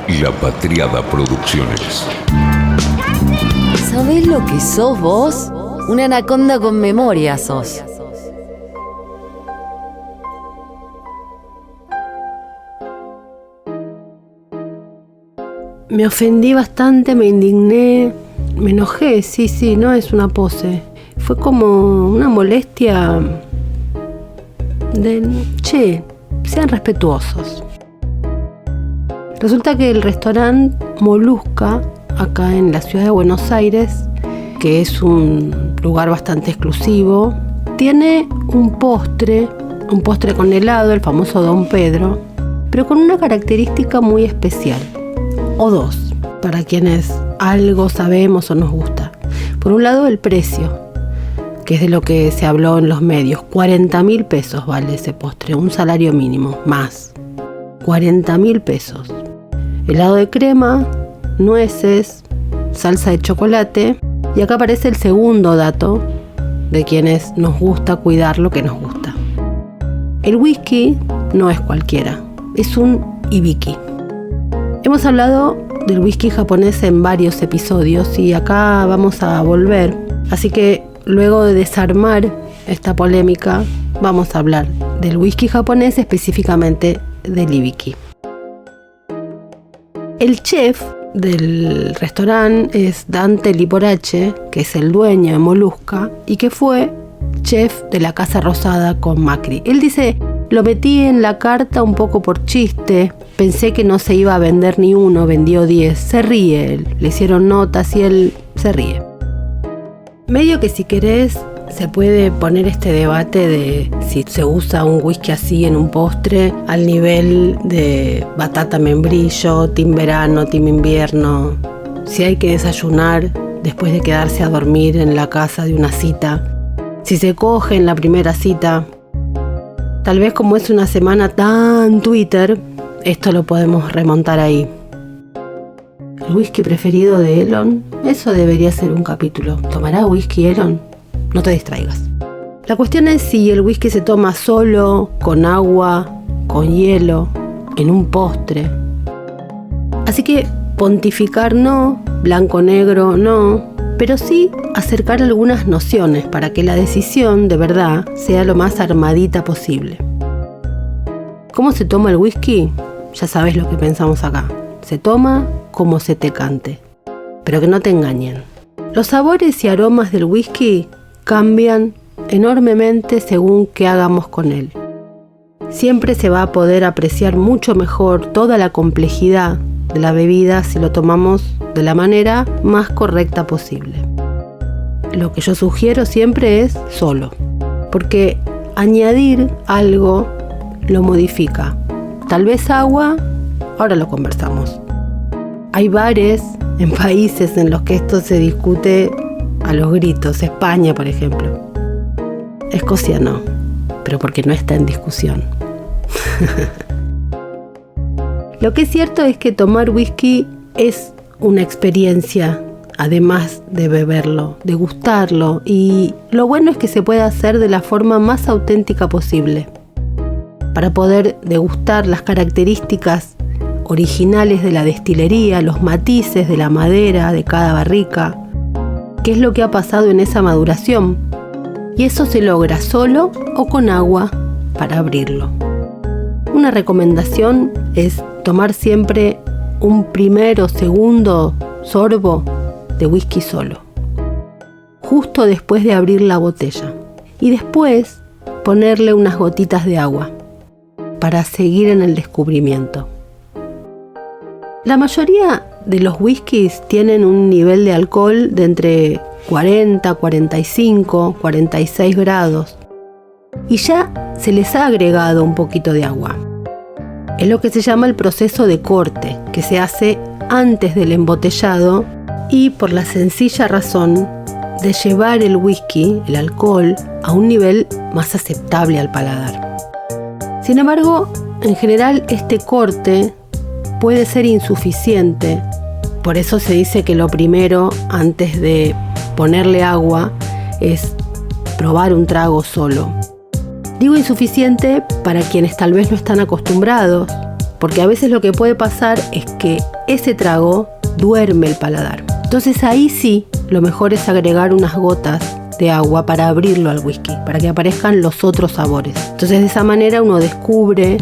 y La Patriada Producciones. ¿Sabés lo que sos vos? Una anaconda con memoria sos. Me ofendí bastante, me indigné, me enojé, sí, no es una pose. Fue como una molestia de, sean respetuosos. Resulta que el restaurante Molusca, acá en la ciudad de Buenos Aires, que es un lugar bastante exclusivo, tiene un postre con helado, el famoso Don Pedro, pero con una característica muy especial. O dos, para quienes algo sabemos o nos gusta. Por un lado, el precio, que es de lo que se habló en los medios. 40.000 pesos vale ese postre, un salario mínimo, más. 40.000 pesos. Helado de crema, nueces, salsa de chocolate. Y acá aparece el segundo dato de quienes nos gusta cuidar lo que nos gusta. El whisky no es cualquiera, es un Hibiki. Hemos hablado del whisky japonés en varios episodios y acá vamos a volver. Así que luego de desarmar esta polémica, vamos a hablar del whisky japonés, específicamente del Hibiki. El chef del restaurante es Dante Liporace, que es el dueño de Molusca y que fue chef de la Casa Rosada con Macri. Él dice: lo metí en la carta un poco por chiste, pensé que no se iba a vender ni uno, vendió 10. Se ríe él, le hicieron notas y él se ríe. Medio que si querés se puede poner este debate de si se usa un whisky así en un postre al nivel de batata membrillo, team verano, team invierno, si hay que desayunar después de quedarse a dormir en la casa de una cita, si se coge en la primera cita. Tal vez como es una semana tan Twitter, esto lo podemos remontar ahí. ¿El whisky preferido de Elon? Eso debería ser un capítulo. ¿Tomará whisky Elon? No te distraigas. La cuestión es si el whisky se toma solo, con agua, con hielo, en un postre. Así que pontificar no, blanco-negro no, pero sí acercar algunas nociones para que la decisión de verdad sea lo más armadita posible. ¿Cómo se toma el whisky? Ya sabes lo que pensamos acá. Se toma como se te cante, pero que no te engañen. Los sabores y aromas del whisky cambian enormemente según qué hagamos con él. Siempre se va a poder apreciar mucho mejor toda la complejidad de la bebida si lo tomamos de la manera más correcta posible. Lo que yo sugiero siempre es solo, porque añadir algo lo modifica. Tal vez agua, ahora lo conversamos. Hay bares en países en los que esto se discute a los gritos. España, por ejemplo. Escocia no, pero porque no está en discusión. Lo que es cierto es que tomar whisky es una experiencia, además de beberlo, de gustarlo, y lo bueno es que se puede hacer de la forma más auténtica posible, para poder degustar las características originales de la destilería, los matices de la madera de cada barrica, qué es lo que ha pasado en esa maduración, y eso se logra solo o con agua para abrirlo. Una recomendación es tomar siempre un primer o segundo sorbo de whisky solo, justo después de abrir la botella, y después ponerle unas gotitas de agua para seguir en el descubrimiento. La mayoría de los whiskies tienen un nivel de alcohol de entre 40, 45, 46 grados y ya se les ha agregado un poquito de agua. Es lo que se llama el proceso de corte, que se hace antes del embotellado y por la sencilla razón de llevar el whisky, el alcohol, a un nivel más aceptable al paladar. Sin embargo, en general este corte puede ser insuficiente, por eso se dice que lo primero antes de ponerle agua es probar un trago solo. Digo insuficiente para quienes tal vez no están acostumbrados, porque a veces lo que puede pasar es que ese trago duerme el paladar. Entonces ahí sí, lo mejor es agregar unas gotas de agua para abrirlo al whisky, para que aparezcan los otros sabores. Entonces de esa manera uno descubre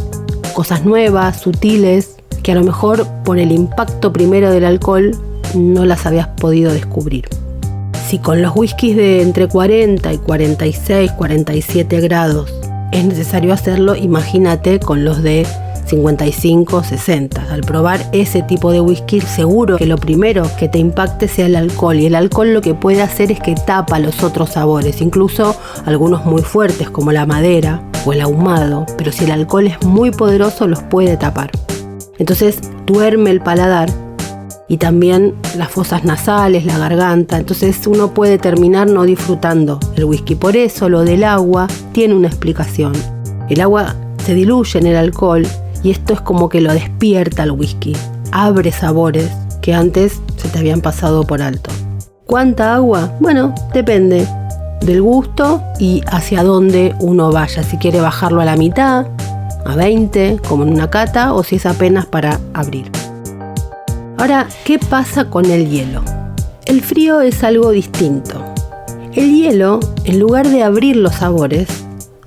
cosas nuevas, sutiles, que a lo mejor por el impacto primero del alcohol no las habías podido descubrir. Si con los whiskies de entre 40 y 46, 47 grados es necesario hacerlo, imagínate con los de 55, 60. Al probar ese tipo de whisky, seguro que lo primero que te impacte sea el alcohol. Y el alcohol lo que puede hacer es que tapa los otros sabores, incluso algunos muy fuertes como la madera o el ahumado. Pero si el alcohol es muy poderoso, los puede tapar. Entonces duerme el paladar y también las fosas nasales, la garganta. Entonces uno puede terminar no disfrutando el whisky. Por eso lo del agua tiene una explicación. El agua se diluye en el alcohol y esto es como que lo despierta al whisky. Abre sabores que antes se te habían pasado por alto. ¿Cuánta agua? Bueno, depende del gusto y hacia dónde uno vaya. Si quiere bajarlo a la mitad, a 20, como en una cata, o si es apenas para abrir. Ahora, ¿qué pasa con el hielo? El frío es algo distinto. El hielo, en lugar de abrir los sabores,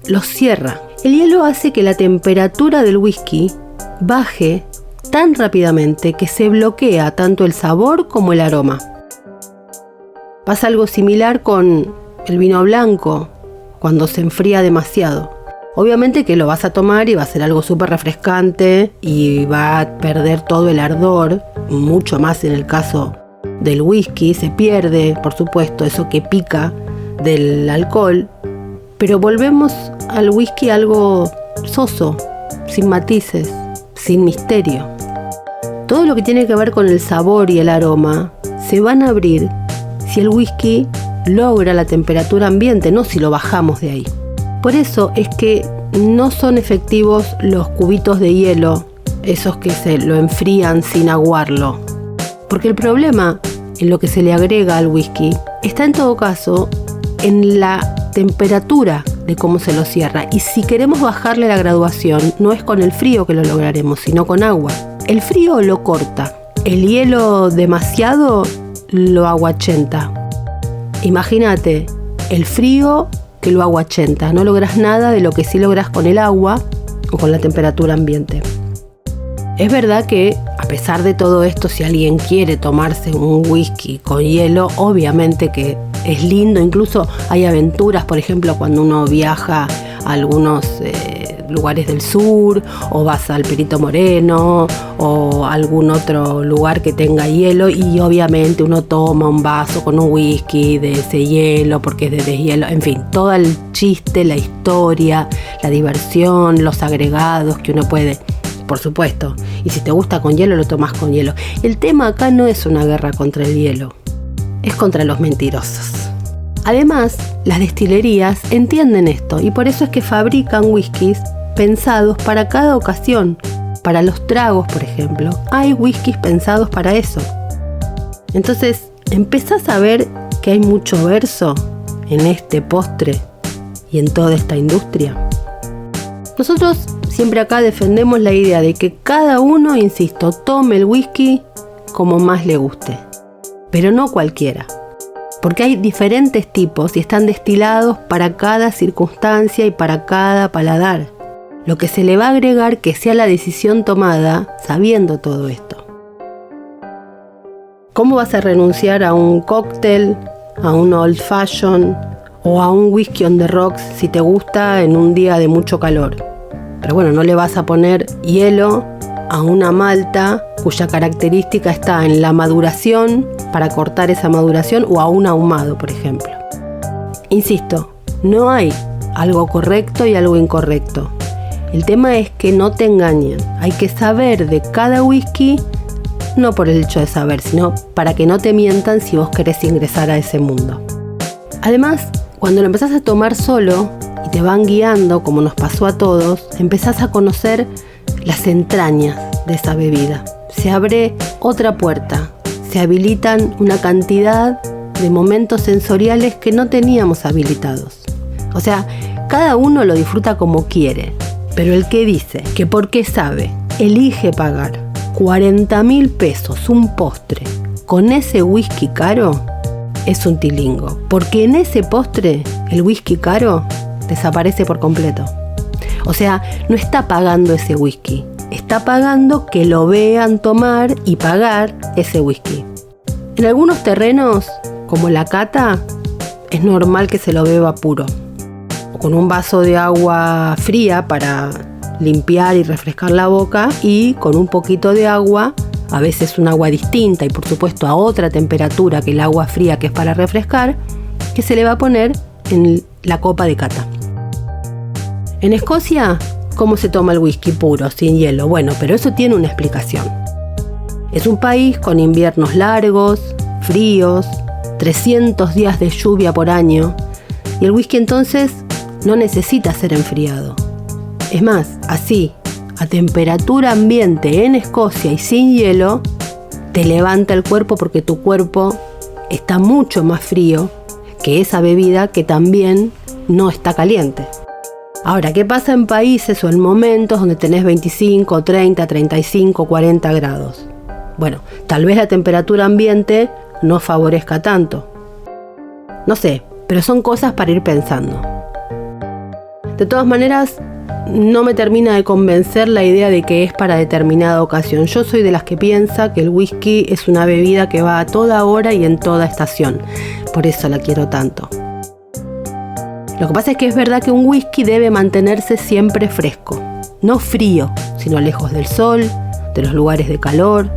los cierra. El hielo hace que la temperatura del whisky baje tan rápidamente que se bloquea tanto el sabor como el aroma. Pasa algo similar con el vino blanco, cuando se enfría demasiado. Obviamente que lo vas a tomar y va a ser algo súper refrescante y va a perder todo el ardor, mucho más en el caso del whisky. Se pierde, por supuesto, eso que pica del alcohol, pero volvemos al whisky algo soso, sin matices, sin misterio. Todo lo que tiene que ver con el sabor y el aroma se van a abrir si el whisky logra la temperatura ambiente, no si lo bajamos de ahí. Por eso es que no son efectivos los cubitos de hielo, esos que se lo enfrían sin aguarlo. Porque el problema en lo que se le agrega al whisky está en todo caso en la temperatura de cómo se lo cierra. Y si queremos bajarle la graduación, no es con el frío que lo lograremos, sino con agua. El frío lo corta, el hielo demasiado lo aguachenta. Imagínate, el frío que lo aguachenta. No logras nada de lo que sí logras con el agua o con la temperatura ambiente. Es verdad que, a pesar de todo esto, si alguien quiere tomarse un whisky con hielo, obviamente que es lindo. Incluso hay aventuras, por ejemplo, cuando uno viaja a algunos lugares del sur, o vas al Perito Moreno, o algún otro lugar que tenga hielo, y obviamente uno toma un vaso con un whisky de ese hielo, porque es de deshielo. En fin, todo el chiste, la historia, la diversión, los agregados que uno puede... Por supuesto, y si te gusta con hielo, lo tomas con hielo. El tema acá no es una guerra contra el hielo, es contra los mentirosos. Además, las destilerías entienden esto y por eso es que fabrican whiskies pensados para cada ocasión. Para los tragos, por ejemplo, hay whiskies pensados para eso. Entonces, empezás a ver que hay mucho verso en este postre y en toda esta industria. Nosotros siempre acá defendemos la idea de que cada uno, insisto, tome el whisky como más le guste, pero no cualquiera, porque hay diferentes tipos y están destilados para cada circunstancia y para cada paladar. Lo que se le va a agregar que sea la decisión tomada sabiendo todo esto. ¿Cómo vas a renunciar a un cóctel, a un old fashion o a un whisky on the rocks si te gusta en un día de mucho calor? Pero bueno, no le vas a poner hielo a una malta cuya característica está en la maduración, para cortar esa maduración, o a un ahumado, por ejemplo. Insisto, no hay algo correcto y algo incorrecto. El tema es que no te engañen. Hay que saber de cada whisky, no por el hecho de saber, sino para que no te mientan si vos querés ingresar a ese mundo. Además, cuando lo empezás a tomar solo y te van guiando, como nos pasó a todos, empezás a conocer las entrañas de esa bebida. Se abre otra puerta, se habilitan una cantidad de momentos sensoriales que no teníamos habilitados. O sea, cada uno lo disfruta como quiere, pero el que dice que porque sabe, elige pagar 40.000 pesos un postre con ese whisky caro es un tilingo, porque en ese postre el whisky caro desaparece por completo. O sea, no está pagando ese whisky, está pagando que lo vean tomar y pagar ese whisky. En algunos terrenos, como la cata, es normal que se lo beba puro, o con un vaso de agua fría para limpiar y refrescar la boca, y con un poquito de agua, a veces un agua distinta y por supuesto a otra temperatura que el agua fría que es para refrescar, que se le va a poner en la copa de cata. En Escocia, ¿cómo se toma el whisky puro, sin hielo? Bueno, pero eso tiene una explicación. Es un país con inviernos largos, fríos, 300 días de lluvia por año, y el whisky entonces no necesita ser enfriado. Es más, así, a temperatura ambiente en Escocia y sin hielo, te levanta el cuerpo porque tu cuerpo está mucho más frío que esa bebida que también no está caliente. Ahora, ¿qué pasa en países o en momentos donde tenés 25, 30, 35, 40 grados? Bueno, tal vez la temperatura ambiente no favorezca tanto. No sé, pero son cosas para ir pensando. De todas maneras, no me termina de convencer la idea de que es para determinada ocasión. Yo soy de las que piensa que el whisky es una bebida que va a toda hora y en toda estación. Por eso la quiero tanto. Lo que pasa es que es verdad que un whisky debe mantenerse siempre fresco. No frío, sino lejos del sol, de los lugares de calor,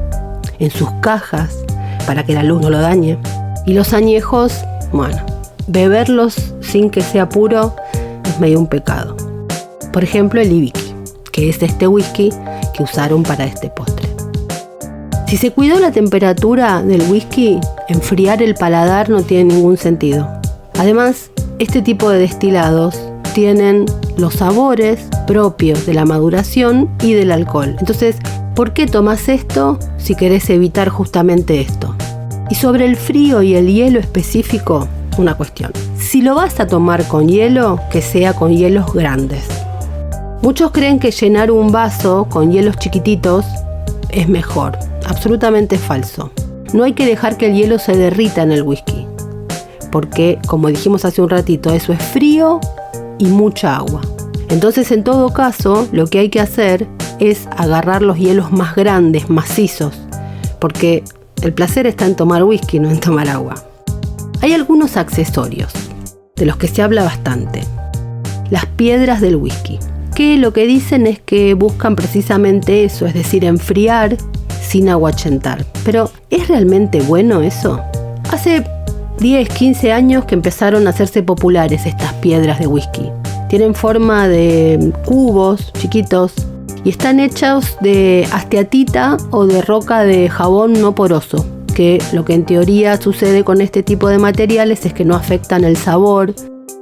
en sus cajas, para que la luz no lo dañe. Y los añejos, bueno, beberlos sin que sea puro es medio un pecado. Por ejemplo, el Hibiki, que es este whisky que usaron para este postre. Si se cuidó la temperatura del whisky, enfriar el paladar no tiene ningún sentido. Además, este tipo de destilados tienen los sabores propios de la maduración y del alcohol. Entonces, ¿por qué tomas esto si querés evitar justamente esto? Y sobre el frío y el hielo específico, una cuestión. Si lo vas a tomar con hielo, que sea con hielos grandes. Muchos creen que llenar un vaso con hielos chiquititos es mejor. Absolutamente falso. No hay que dejar que el hielo se derrita en el whisky, porque, como dijimos hace un ratito, eso es frío y mucha agua. Entonces, en todo caso, lo que hay que hacer es agarrar los hielos más grandes, macizos, porque el placer está en tomar whisky, no en tomar agua. Hay algunos accesorios, de los que se habla bastante. Las piedras del whisky, que lo que dicen es que buscan precisamente eso, es decir, enfriar sin aguachentar. Pero, ¿es realmente bueno eso? Hace 10, 15 años que empezaron a hacerse populares estas piedras de whisky. Tienen forma de cubos chiquitos y están hechos de astiatita o de roca de jabón no poroso, que lo que en teoría sucede con este tipo de materiales es que no afectan el sabor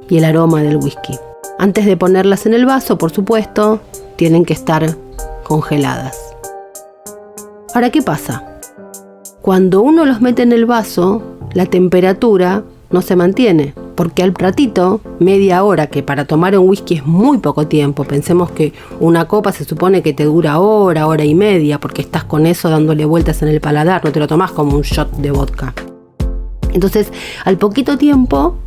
y el aroma del whisky. Antes de ponerlas en el vaso, por supuesto, tienen que estar congeladas. Ahora, ¿qué pasa? Cuando uno los mete en el vaso, la temperatura no se mantiene, porque al ratito, media hora, que para tomar un whisky es muy poco tiempo, pensemos que una copa se supone que te dura hora, hora y media, porque estás con eso dándole vueltas en el paladar, no te lo tomás como un shot de vodka. Entonces, al poquito tiempo,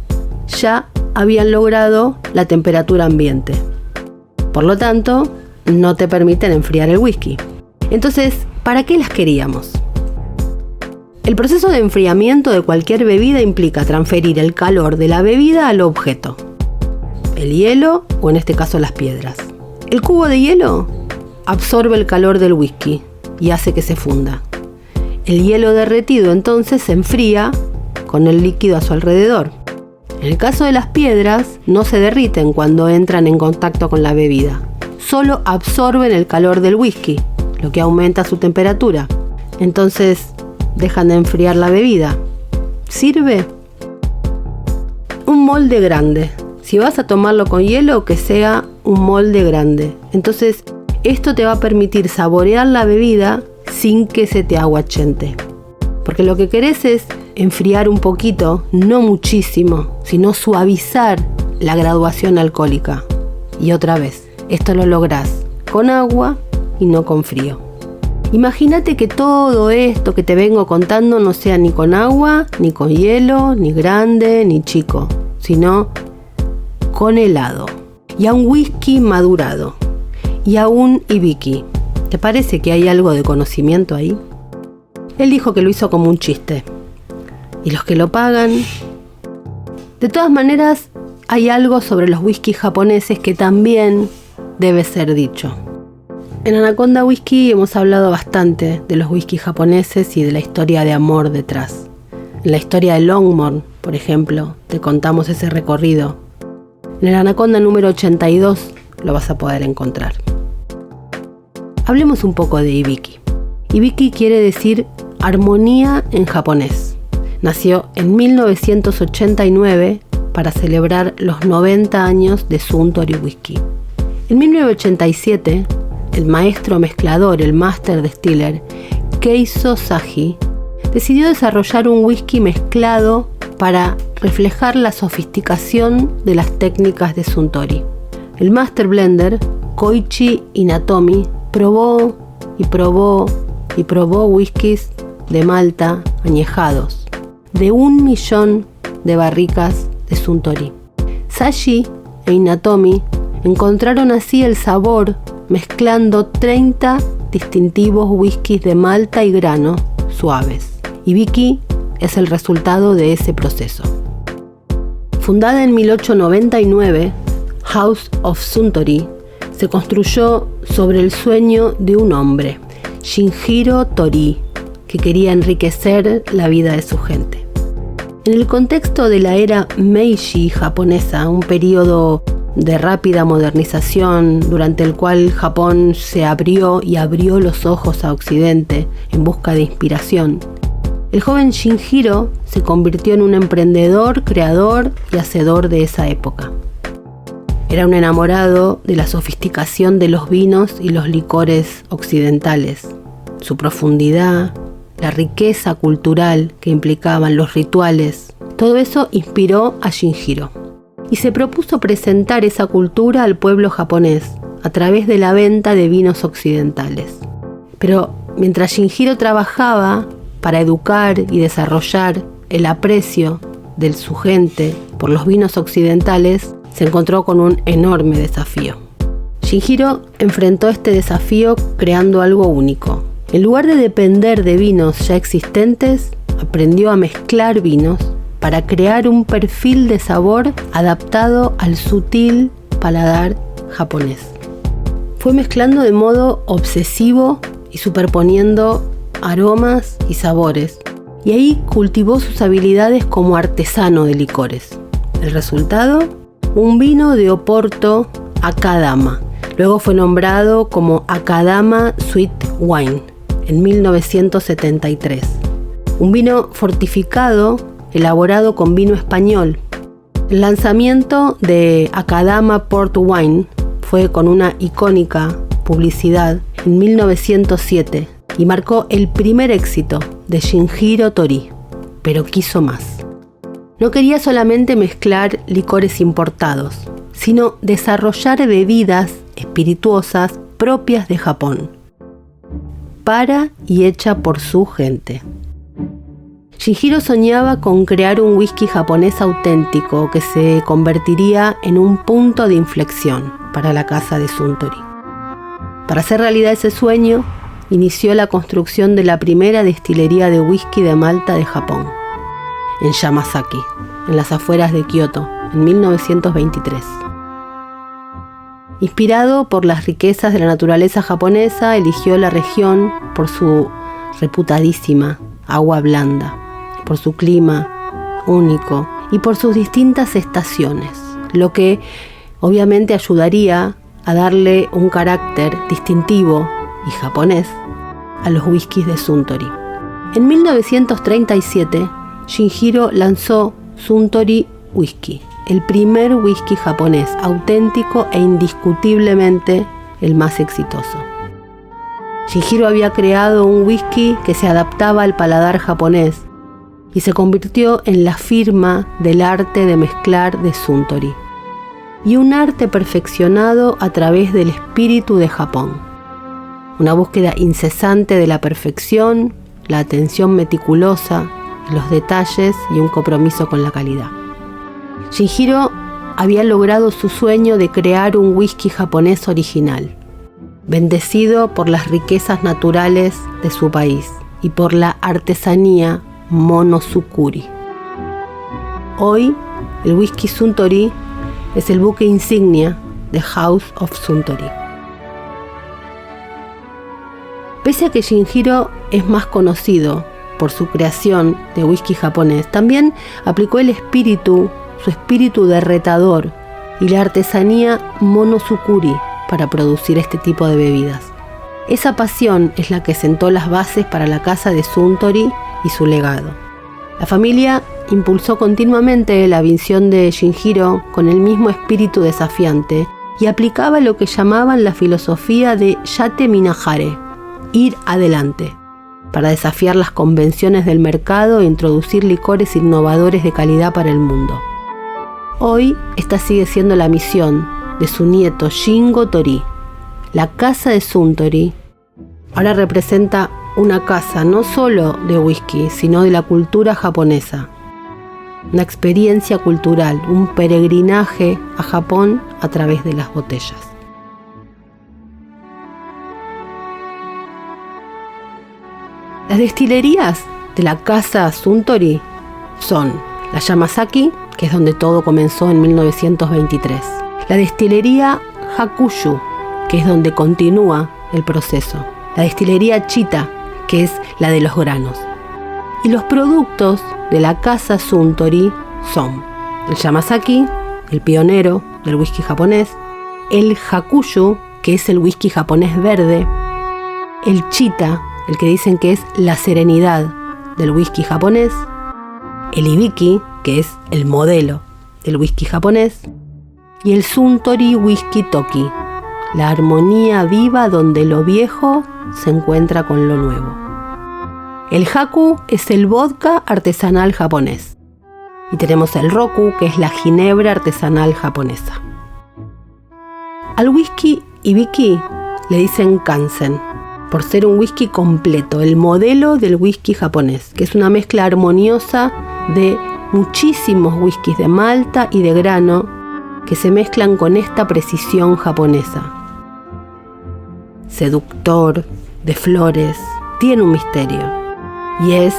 ya habían logrado la temperatura ambiente. Por lo tanto, no te permiten enfriar el whisky. Entonces, ¿para qué las queríamos? El proceso de enfriamiento de cualquier bebida implica transferir el calor de la bebida al objeto, el hielo o en este caso las piedras. El cubo de hielo absorbe el calor del whisky y hace que se funda. El hielo derretido entonces se enfría con el líquido a su alrededor. En el caso de las piedras, no se derriten cuando entran en contacto con la bebida, solo absorben el calor del whisky, lo que aumenta su temperatura. Entonces, dejan de enfriar la bebida. ¿Sirve? Un molde grande. Si vas a tomarlo con hielo, que sea un molde grande. Entonces, esto te va a permitir saborear la bebida sin que se te aguachente. Porque lo que querés es enfriar un poquito, no muchísimo, sino suavizar la graduación alcohólica. Y otra vez, esto lo lográs con agua y no con frío. Imagínate que todo esto que te vengo contando no sea ni con agua, ni con hielo, ni grande, ni chico, sino con helado. Y a un whisky madurado. Y a un Hibiki. ¿Te parece que hay algo de conocimiento ahí? Él dijo que lo hizo como un chiste. ¿Y los que lo pagan? De todas maneras, hay algo sobre los whiskies japoneses que también debe ser dicho. En Anaconda Whisky hemos hablado bastante de los whiskies japoneses y de la historia de amor detrás. En la historia de Longmorn, por ejemplo, te contamos ese recorrido. En el Anaconda número 82 lo vas a poder encontrar. Hablemos un poco de Hibiki. Hibiki quiere decir armonía en japonés. Nació en 1989 para celebrar los 90 años de Suntory Whisky. En 1987, el maestro mezclador, el Master Distiller, Keizo Saji, decidió desarrollar un whisky mezclado para reflejar la sofisticación de las técnicas de Suntory. El Master Blender, Koichi Inatomi, probó whiskies de Malta añejados, de 1 millón de barricas de Suntory. Saji e Inatomi encontraron así el sabor mezclando 30 distintivos whiskies de malta y grano suaves. Hibiki es el resultado de ese proceso. Fundada en 1899, House of Suntory se construyó sobre el sueño de un hombre, Shinjiro Torii, que quería enriquecer la vida de su gente. En el contexto de la era Meiji japonesa, un periodo de rápida modernización durante el cual Japón se abrió los ojos a Occidente en busca de inspiración, el joven Shinjiro se convirtió en un emprendedor, creador y hacedor de esa época. Era un enamorado de la sofisticación de los vinos y los licores occidentales, su profundidad, la riqueza cultural que implicaban los rituales. Todo eso inspiró a Shinjiro y se propuso presentar esa cultura al pueblo japonés a través de la venta de vinos occidentales. Pero mientras Shinjiro trabajaba para educar y desarrollar el aprecio de su gente por los vinos occidentales, se encontró con un enorme desafío. Shinjiro enfrentó este desafío creando algo único. En lugar de depender de vinos ya existentes, aprendió a mezclar vinos para crear un perfil de sabor adaptado al sutil paladar japonés. Fue mezclando de modo obsesivo y superponiendo aromas y sabores, y ahí cultivó sus habilidades como artesano de licores. El resultado, un vino de Oporto Akadama. Luego fue nombrado como Akadama Sweet Wine en 1973. Un vino fortificado elaborado con vino español. El lanzamiento de Akadama Port Wine fue con una icónica publicidad en 1907 y marcó el primer éxito de Shinjiro Torii, pero quiso más. No quería solamente mezclar licores importados, sino desarrollar bebidas espirituosas propias de Japón, para y hecha por su gente. Shinjiro soñaba con crear un whisky japonés auténtico que se convertiría en un punto de inflexión para la casa de Suntory. Para hacer realidad ese sueño, inició la construcción de la primera destilería de whisky de Malta de Japón, en Yamazaki, en las afueras de Kioto, en 1923. Inspirado por las riquezas de la naturaleza japonesa, eligió la región por su reputadísima agua blanda, por su clima único y por sus distintas estaciones, lo que obviamente ayudaría a darle un carácter distintivo y japonés a los whiskies de Suntory. En 1937, Shinjiro lanzó Suntory Whisky, el primer whisky japonés auténtico e indiscutiblemente el más exitoso. Shinjiro había creado un whisky que se adaptaba al paladar japonés y se convirtió en la firma del arte de mezclar de Suntory, y un arte perfeccionado a través del espíritu de Japón. una búsqueda incesante de la perfección, la atención meticulosa, los detalles y un compromiso con la calidad. Shinjiro había logrado su sueño de crear un whisky japonés original, bendecido por las riquezas naturales de su país y por la artesanía Monosukuri. Hoy, el whisky Suntory es el buque insignia de House of Suntory. Pese a que Shinjiro es más conocido por su creación de whisky japonés, también aplicó su espíritu de retador y la artesanía Monosukuri para producir este tipo de bebidas. Esa pasión es la que sentó las bases para la casa de Suntory y su legado. La familia impulsó continuamente la visión de Shinjiro con el mismo espíritu desafiante y aplicaba lo que llamaban la filosofía de Yate Minahare, ir adelante, para desafiar las convenciones del mercado e introducir licores innovadores de calidad para el mundo. Hoy esta sigue siendo la misión de su nieto Shingo Tori. La casa de Suntory ahora representa una casa no solo de whisky, sino de la cultura japonesa. Una experiencia cultural, un peregrinaje a Japón a través de las botellas. Las destilerías de la casa Suntory son la Yamazaki, que es donde todo comenzó en 1923. La destilería Hakushu, que es donde continúa el proceso. La destilería Chita, que es la de los granos. Y los productos de la casa Suntory son el Yamazaki, el pionero del whisky japonés, el Hakushu, que es el whisky japonés verde, el Chita, el que dicen que es la serenidad del whisky japonés, el Hibiki, que es el modelo del whisky japonés, y el Suntory Whisky Toki, la armonía viva donde lo viejo se encuentra con lo nuevo. El Haku es el vodka artesanal japonés. Y tenemos el Roku, que es la ginebra artesanal japonesa. Al whisky Hibiki le dicen Kansen, por ser un whisky completo, el modelo del whisky japonés, que es una mezcla armoniosa de muchísimos whiskies de malta y de grano que se mezclan con esta precisión japonesa. Seductor, de flores, tiene un misterio y es,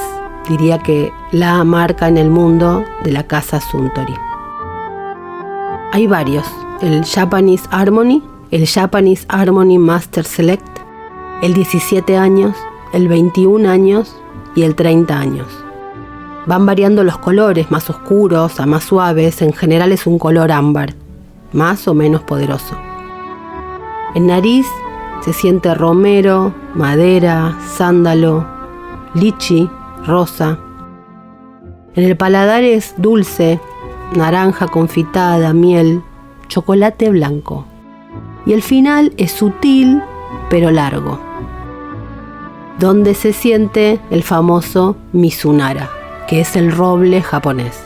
diría que, la marca en el mundo de la casa Suntory. Hay varios, el Japanese Harmony, el Japanese Harmony Master Select, el 17 años, el 21 años y el 30 años. Van variando los colores, más oscuros a más suaves, en general es un color ámbar, más o menos poderoso. En nariz se siente romero, madera, sándalo, lichi, rosa. En el paladar es dulce, naranja confitada, miel, chocolate blanco. Y el final es sutil pero largo, donde se siente el famoso Mizunara, que es el roble japonés.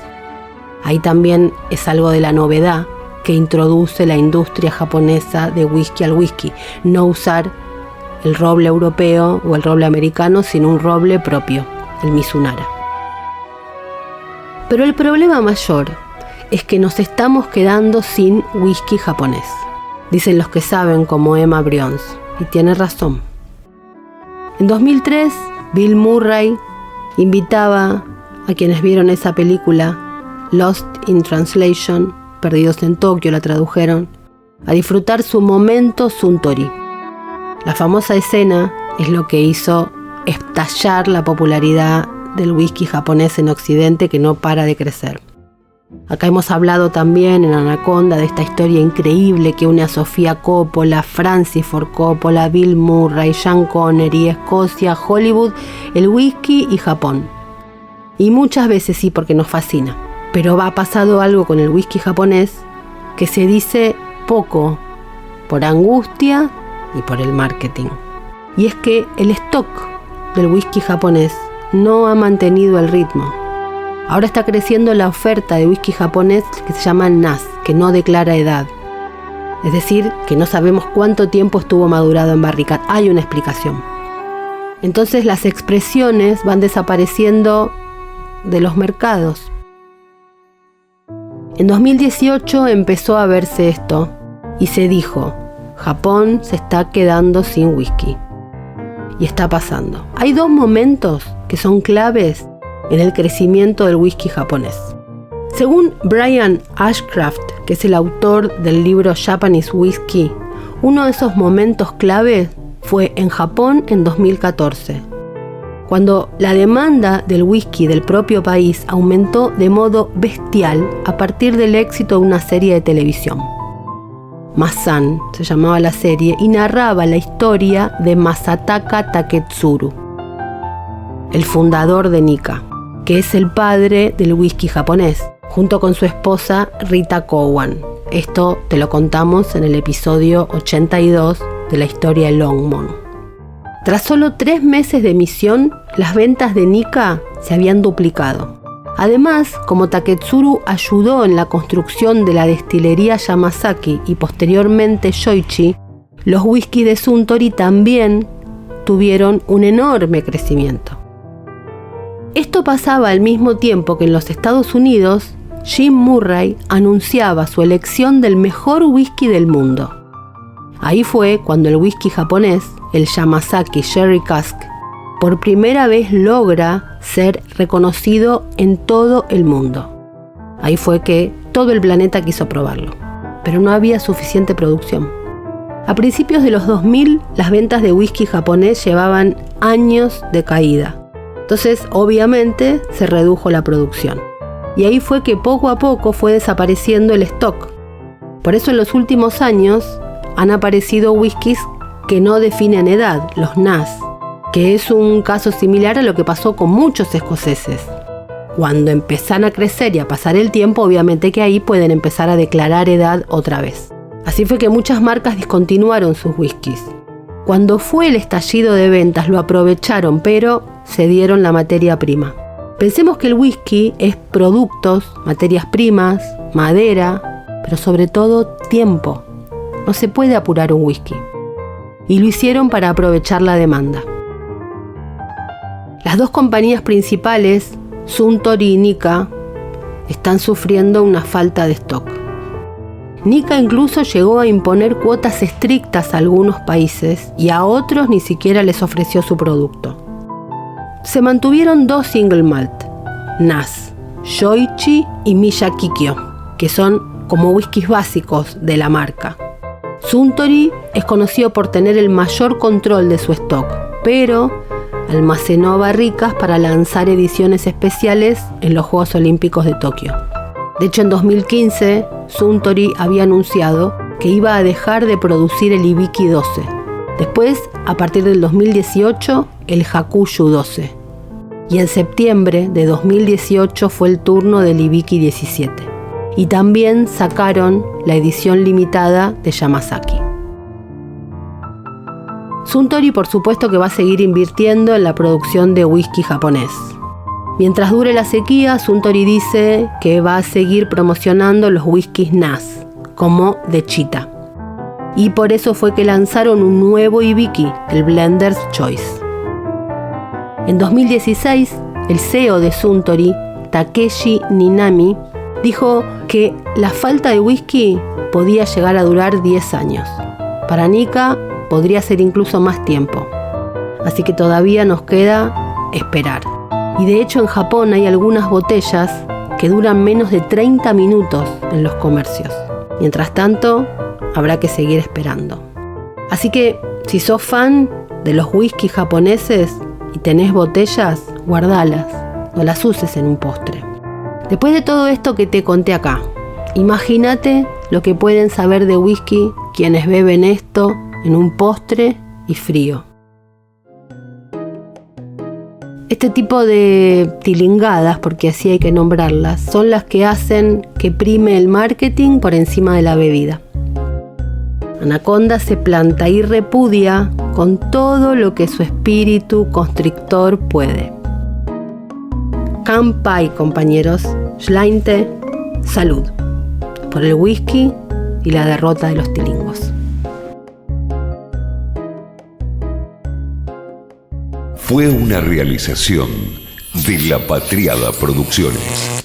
Ahí también es algo de la novedad que introduce la industria japonesa de whisky al whisky, no usar el roble europeo o el roble americano, sino un roble propio, el Mizunara. Pero el problema mayor es que nos estamos quedando sin whisky japonés, dicen los que saben, como Emma Brions, y tiene razón. En 2003, Bill Murray invitaba a quienes vieron esa película, Lost in Translation, Perdidos en Tokio la tradujeron, a disfrutar su momento Suntory. La famosa escena es lo que hizo estallar la popularidad del whisky japonés en Occidente, que no para de crecer. Acá hemos hablado también en Anaconda de esta historia increíble que une a Sofía Coppola, Francis Ford Coppola, Bill Murray, Sean Connery, Escocia, Hollywood, el whisky y Japón. Y muchas veces sí, porque nos fascina. Pero ha pasado algo con el whisky japonés que se dice poco por angustia y por el marketing. Y es que el stock del whisky japonés no ha mantenido el ritmo. Ahora está creciendo la oferta de whisky japonés que se llama NAS, que no declara edad. Es decir, que no sabemos cuánto tiempo estuvo madurado en barrica. Hay una explicación. Entonces las expresiones van desapareciendo de los mercados. En 2018 empezó a verse esto y se dijo: Japón se está quedando sin whisky. Y está pasando. Hay dos momentos que son claves en el crecimiento del whisky japonés. Según Brian Ashcraft, que es el autor del libro Japanese Whiskey, uno de esos momentos clave fue en Japón en 2014, cuando la demanda del whisky del propio país aumentó de modo bestial a partir del éxito de una serie de televisión. Masan se llamaba la serie y narraba la historia de Masataka Taketsuru, el fundador de Nikka, que es el padre del whisky japonés, junto con su esposa Rita Cowan. Esto te lo contamos en el episodio 82 de la historia de Longmont. Tras solo 3 meses de emisión, las ventas de Nikka se habían duplicado. Además, como Taketsuru ayudó en la construcción de la destilería Yamazaki y posteriormente Shoichi, los whisky de Suntory también tuvieron un enorme crecimiento. Esto pasaba al mismo tiempo que en los Estados Unidos, Jim Murray anunciaba su elección del mejor whisky del mundo. Ahí fue cuando el whisky japonés, el Yamazaki Sherry Cask, por primera vez logra ser reconocido en todo el mundo. Ahí fue que todo el planeta quiso probarlo, pero no había suficiente producción. A principios de los 2000, las ventas de whisky japonés llevaban años de caída. Entonces, obviamente, se redujo la producción. Y ahí fue que poco a poco fue desapareciendo el stock. Por eso en los últimos años han aparecido whiskies que no definen edad, los NAS, que es un caso similar a lo que pasó con muchos escoceses. Cuando empiezan a crecer y a pasar el tiempo, obviamente que ahí pueden empezar a declarar edad otra vez. Así fue que muchas marcas discontinuaron sus whiskies. Cuando fue el estallido de ventas lo aprovecharon, pero cedieron la materia prima. Pensemos que el whisky es productos, materias primas, madera, pero sobre todo tiempo. No se puede apurar un whisky. Y lo hicieron para aprovechar la demanda. Las dos compañías principales, Suntory y Nikka, están sufriendo una falta de stock. Nikka incluso llegó a imponer cuotas estrictas a algunos países y a otros ni siquiera les ofreció su producto. Se mantuvieron 2 single malt, NAS, Shoichi y Miyakikyo, que son como whiskies básicos de la marca. Suntory es conocido por tener el mayor control de su stock, pero almacenó barricas para lanzar ediciones especiales en los Juegos Olímpicos de Tokio. De hecho, en 2015, Suntory había anunciado que iba a dejar de producir el Hibiki 12. Después, a partir del 2018, el Hakushu 12. Y en septiembre de 2018 fue el turno del Hibiki 17. Y también sacaron la edición limitada de Yamazaki. Suntory, por supuesto, que va a seguir invirtiendo en la producción de whisky japonés. Mientras dure la sequía, Suntory dice que va a seguir promocionando los whiskies NAS, como de Chita. Y por eso fue que lanzaron un nuevo Hibiki, el Blender's Choice. En 2016, el CEO de Suntory, Takeshi Ninami, dijo que la falta de whisky podía llegar a durar 10 años. Para Nikka podría ser incluso más tiempo. Así que todavía nos queda esperar. Y de hecho en Japón hay algunas botellas que duran menos de 30 minutos en los comercios. Mientras tanto, habrá que seguir esperando. Así que si sos fan de los whiskies japoneses y tenés botellas, guardalas, no las uses en un postre. Después de todo esto que te conté acá, imagínate lo que pueden saber de whisky quienes beben esto en un postre y frío. Este tipo de tilingadas, porque así hay que nombrarlas, son las que hacen que prime el marketing por encima de la bebida. Anaconda se planta y repudia con todo lo que su espíritu constrictor puede. Kanpai, compañeros. Schleinte, salud. Por el whisky y la derrota de los tilingos. Fue una realización de La Patriada Producciones.